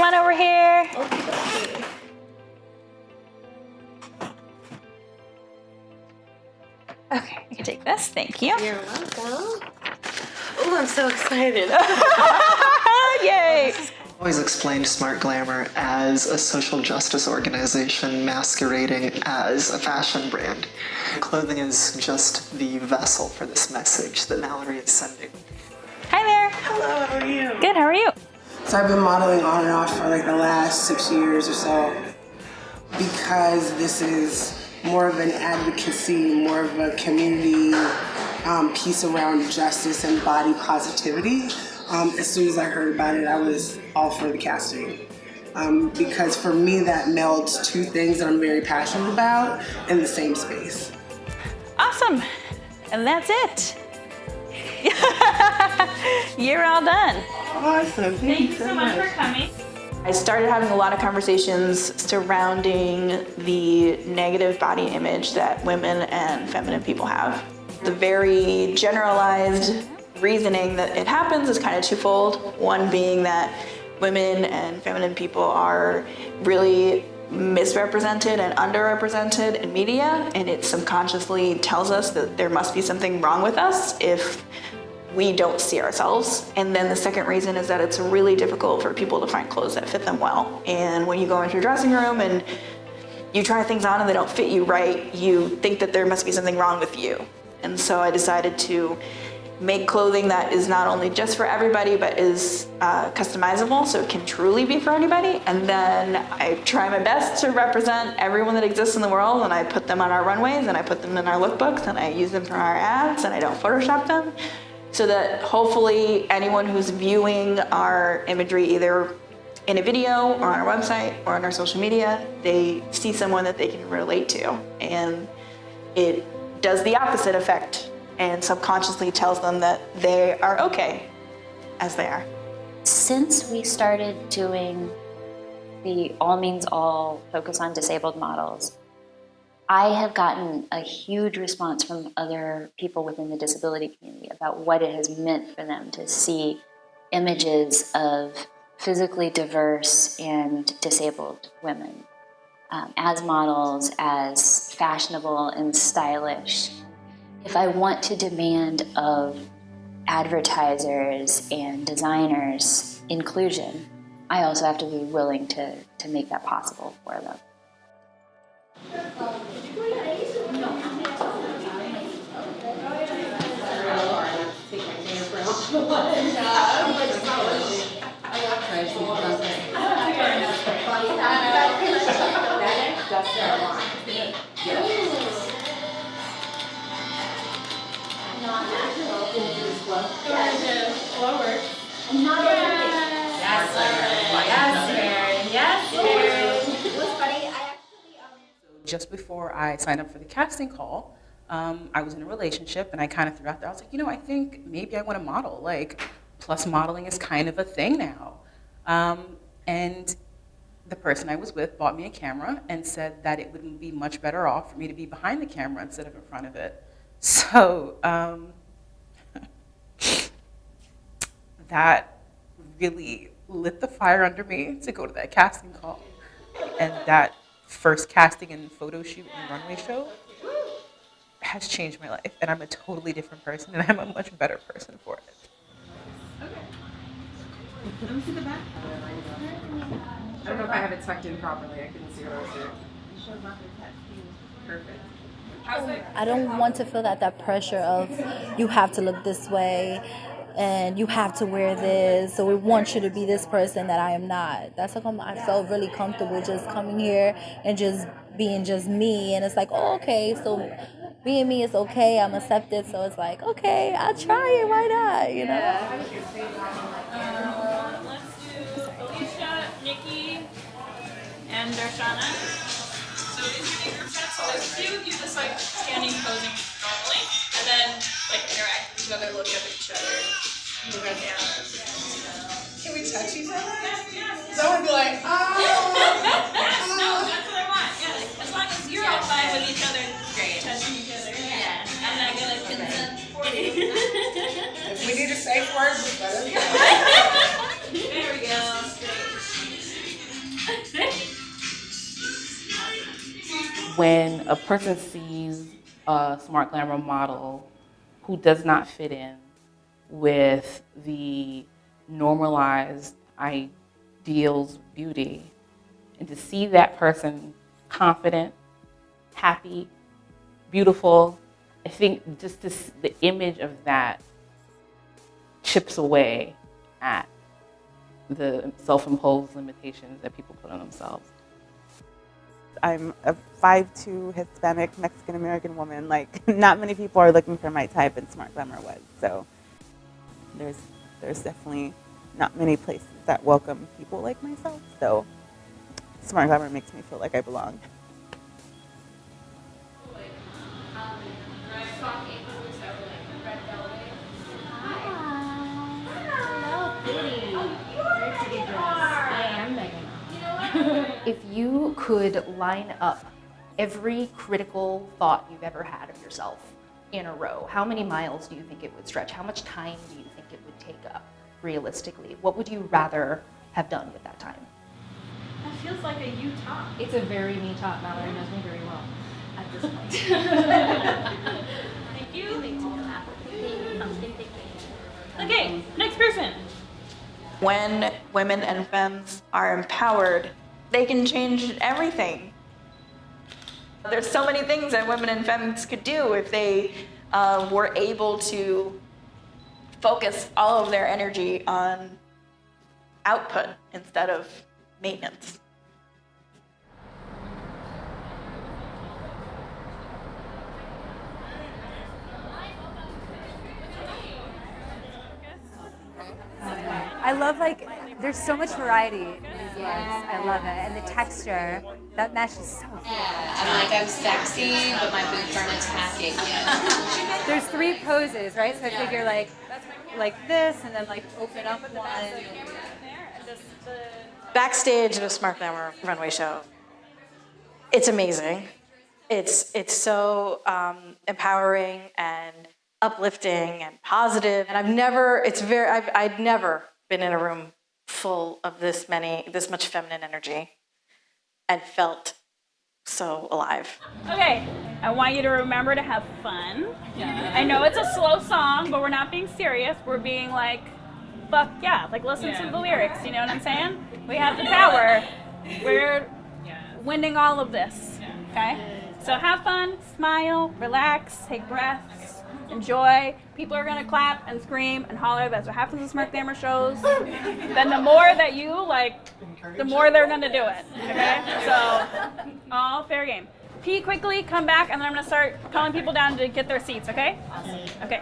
on over here. Okay. Okay, you can take this. Thank you. You're welcome. Oh, I'm so excited. Yay! Always explained SmartGlamour as a social justice organization masquerading as a fashion brand. Clothing is just the vessel for this message that Mallory is sending. Hi there. Hello, how are you? Good, how are you? So I've been modeling on and off for like the last 6 years or so because this is more of an advocacy, more of a community piece around justice and body positivity. As soon as I heard about it, I was all for the casting. Because for me, that melds two things that I'm very passionate about in the same space. Awesome. And that's it. You're all done. Awesome. Thank you so much for coming. I started having a lot of conversations surrounding the negative body image that women and feminine people have. The very generalized reasoning that it happens is kind of twofold. One being that women and feminine people are really misrepresented and underrepresented in media, and it subconsciously tells us that there must be something wrong with us if we don't see ourselves. And then the second reason is that it's really difficult for people to find clothes that fit them well. And when you go into your dressing room and you try things on and they don't fit you right, you think that there must be something wrong with you. And so I decided to make clothing that is not only just for everybody, but is customizable, so it can truly be for anybody. And then I try my best to represent everyone that exists in the world, and I put them on our runways, and I put them in our lookbooks, and I use them for our ads, and I don't Photoshop them, so that hopefully anyone who's viewing our imagery either in a video or on our website or on our social media, they see someone that they can relate to. And it does the opposite effect and subconsciously tells them that they are okay as they are. Since we started doing the All Means All focus on disabled models, I have gotten a huge response from other people within the disability community about what it has meant for them to see images of physically diverse and disabled women as models, as fashionable and stylish. If I want to demand of advertisers and designers inclusion, I also have to be willing to make that possible for them. Just before I signed up for the casting call, I was in a relationship, and I kind of threw out there, I was like, I think maybe I want to model. Like, plus modeling is kind of a thing now. And the person I was with bought me a camera and said that it would be much better off for me to be behind the camera instead of in front of it. So that really lit the fire under me to go to that casting call. And that first casting and photo shoot and runway show has changed my life, and I'm a totally different person, and I'm a much better person for it. Okay. Let me see the back. I don't know if I have it tucked in properly. I couldn't see what I was doing. Perfect. I don't want to feel that pressure of you have to look this way and you have to wear this, so we want you to be this person that I am not. That's how come I felt really comfortable just coming here and just being just me. And it's like, oh, okay, so being me is okay, I'm accepted, so it's like, okay, I'll try it, why not, Let's do Alicia, Nikki, and Darshana. So these are the group shots. So there's a few of you just like standing, posing normally, and then like interact with each other, look up at each other, move right down. Can we touch each other? Yes. So I would be like, oh. Yes, no, that's what I want. Yeah, as long as you're all fine with each other, touching each other. Yeah, I'm not gonna consent for you. If we need a safe word, just let us know. There we go. when a person sees a Smart Glamour model who does not fit in with the normalized ideals of beauty, and to see that person confident, happy, beautiful, I think just the image of that chips away at the self-imposed limitations that people put on themselves. I'm a 5'2" Hispanic Mexican-American woman. Like, not many people are looking for my type, and Smart Glamour was. So there's definitely not many places that welcome people like myself. So Smart Glamour makes me feel like I belong. If you could line up every critical thought you've ever had of yourself in a row, how many miles do you think it would stretch? How much time do you think it would take up, realistically? What would you rather have done with that time? That feels like a you talk. It's a very me talk. Mallory knows me very well at this point. Thank you. Okay, next person. When women and femmes are empowered, they can change everything. There's so many things that women and femmes could do if they were able to focus all of their energy on output instead of maintenance. I love, like, there's so much variety in these looks. I love it. And the texture, that mesh is so cool. I'm sexy, but my boobs aren't attacking yet. There's 3 poses, right? So I figure like this, and then like open up at the end. Backstage at a Smart Glamour runway show, it's amazing. It's so empowering and uplifting and positive. And I'd never been in a room full of this much feminine energy and felt so alive. Okay, I want you to remember to have fun. I know it's a slow song, but we're not being serious. We're being like, fuck yeah, like listen to the lyrics, you know what I'm saying? We have the power. We're winning all of this, okay? So have fun, smile, relax, take breaths, enjoy. People are gonna clap and scream and holler. That's what happens at Smart Glamour shows. Then the more that you like, the more they're gonna do it, okay? So, all fair game. Pee quickly, come back, and then I'm gonna start calling people down to get their seats, okay? Okay.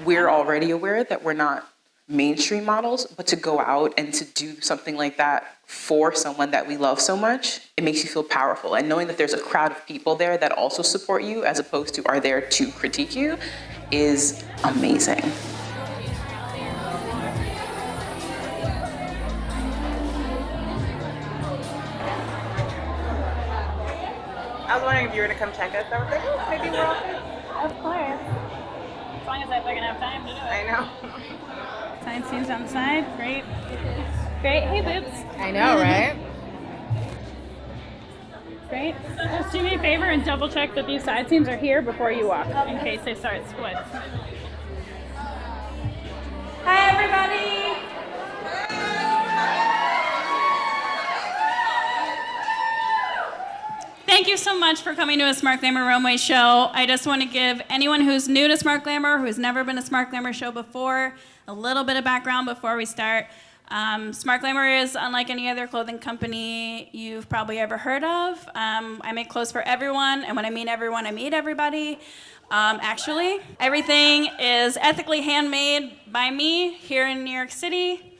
We're already aware that we're not mainstream models, but to go out and to do something like that for someone that we love so much, it makes you feel powerful. And knowing that there's a crowd of people there that also support you as opposed to are there to critique you is amazing. I was wondering if you were to come check us. I was like, oh, maybe we're all good. Of course. As long as I fucking have time to do it. I know. Side seams on the side. Great. Great. Hey, boobs. I know, right? Great. Just do me a favor and double check that these side seams are here before you walk, in case they start splits. Hi, everybody. Thank you so much for coming to a Smart Glamour runway show. I just want to give anyone who's new to Smart Glamour, who's never been to Smart Glamour show before, a little bit of background before we start. Smart Glamour is unlike any other clothing company you've probably ever heard of. I make clothes for everyone, and when I mean everyone, I mean everybody. Actually, everything is ethically handmade by me here in New York City.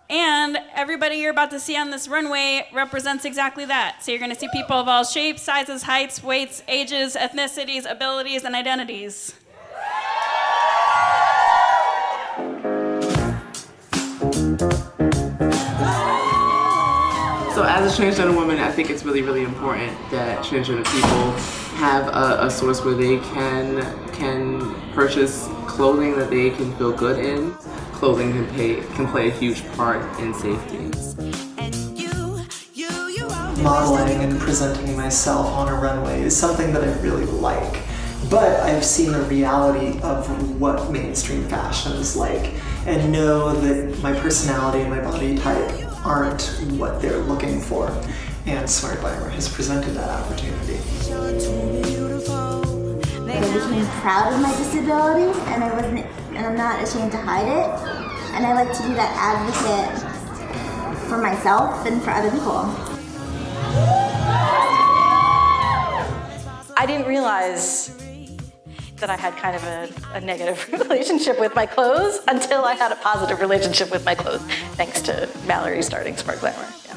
And everybody you're about to see on this runway represents exactly that. So you're going to see people of all shapes, sizes, heights, weights, ages, ethnicities, abilities, and identities. So as a transgender woman, I think it's really, really important that transgender people have a source where they can purchase clothing that they can feel good in. Clothing can play a huge part in safety. And you modeling and presenting myself on a runway is something that I really like. But I've seen the reality of what mainstream fashion is like and know that my personality and my body type aren't what they're looking for. And SmartGlamour has presented that opportunity. I became proud of my disability, and I'm not ashamed to hide it. And I like to be that advocate for myself and for other people. I didn't realize that I had kind of a negative relationship with my clothes until I had a positive relationship with my clothes, thanks to Mallory starting SmartGlamour. Yeah.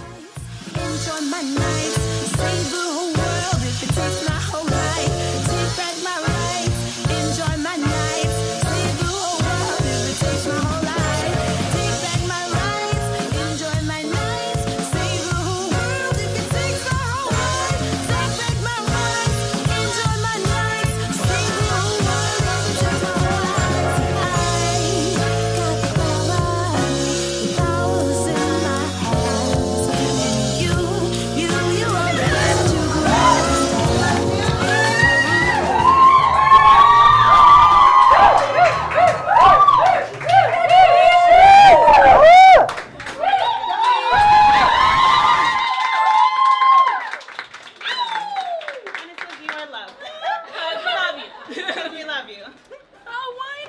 Enjoy my nights, save the whole world if it takes my whole life. Take back my rights, enjoy my nights, save the whole world if it takes my whole life. Take back my rights, enjoy my nights, save the whole world if it takes my whole life. Take back my rights, enjoy my nights, save the whole world if it takes my whole life. I got the power's in my hands, and you are meant to grab. We love you. Oh, wine.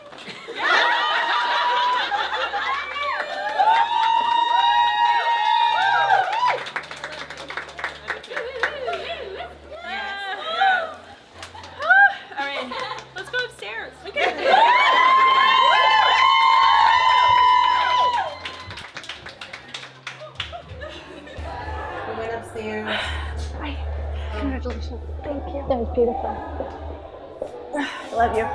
All right, let's go upstairs. Okay. We went upstairs. Congratulations. Thank you. That was beautiful. I love you.